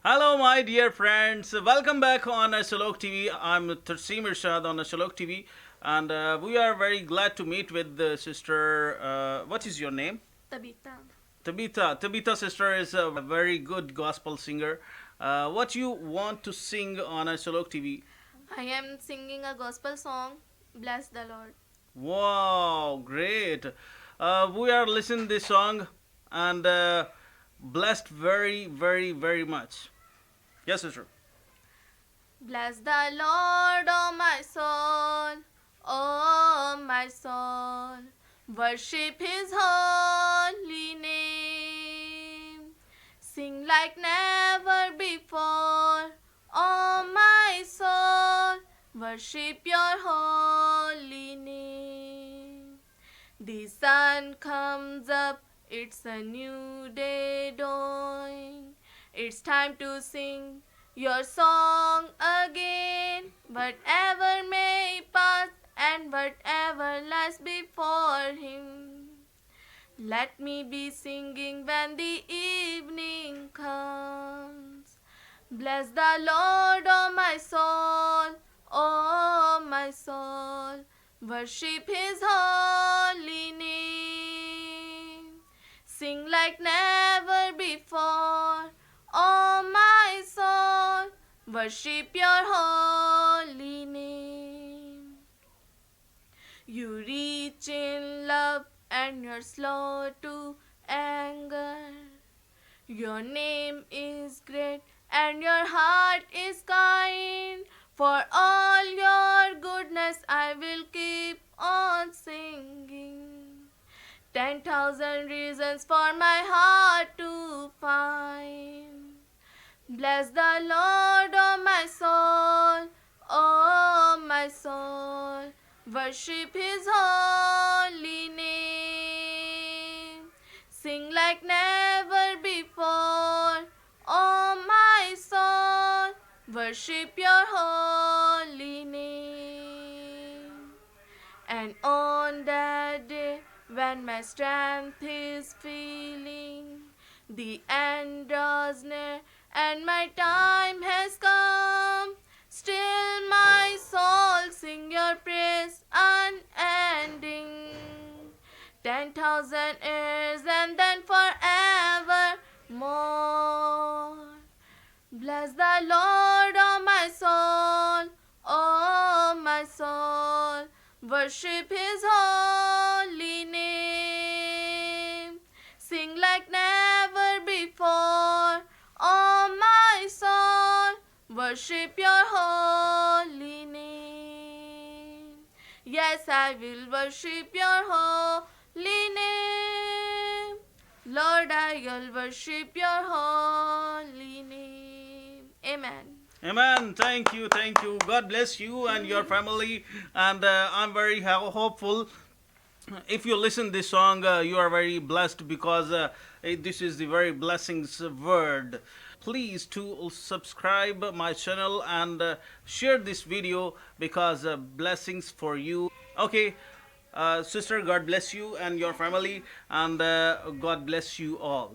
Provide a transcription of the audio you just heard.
Hello, my dear friends. Welcome back on Shalok TV. I'm Tarseem Irshad on Shalok TV, and we are very glad to meet with the sister. What is your name? Tabitha. Tabitha. Tabitha sister is a very good gospel singer. What you want to sing on Shalok TV? I am singing a gospel song, Bless the Lord. Wow, great. We are listening this song and blessed very, very, very much. Yes, sister. Bless the Lord, oh my soul, oh my soul. Worship His holy name. Sing like never before, oh my soul. Worship your holy name. The sun comes up, it's a new day dawning. It's time to sing your song again. Whatever may pass and whatever lies before Him. Let me be singing when the evening comes. Bless the Lord, oh my soul, oh my soul. Worship His holy name. Sing like never before, oh my soul. Worship your holy name. You reach in love and you're slow to anger. Your name is great and your heart is kind. For all your goodness I will keep on singing. 10,000 reasons for my heart to find. Bless the Lord, oh my soul, oh my soul. Worship His holy name. Sing like never before, oh my soul. Worship your holy name. And on that day when my strength is failing, the end draws near and my time has come. Still my soul sing your praise unending. 10,000 years and then forevermore. Bless the Lord, oh my soul, oh my soul. Worship His holy name. Sing like never before, oh my soul. Worship your holy name. Yes, I will worship your holy name. Lord, I'll worship your holy name. Amen. Amen. Thank you. Thank you. God bless you and your family. And I'm very hopeful. If you listen this song, you are very blessed because this is the very blessings word. Please to subscribe my channel and share this video because blessings for you. Okay, sister, God bless you and your family, and God bless you all.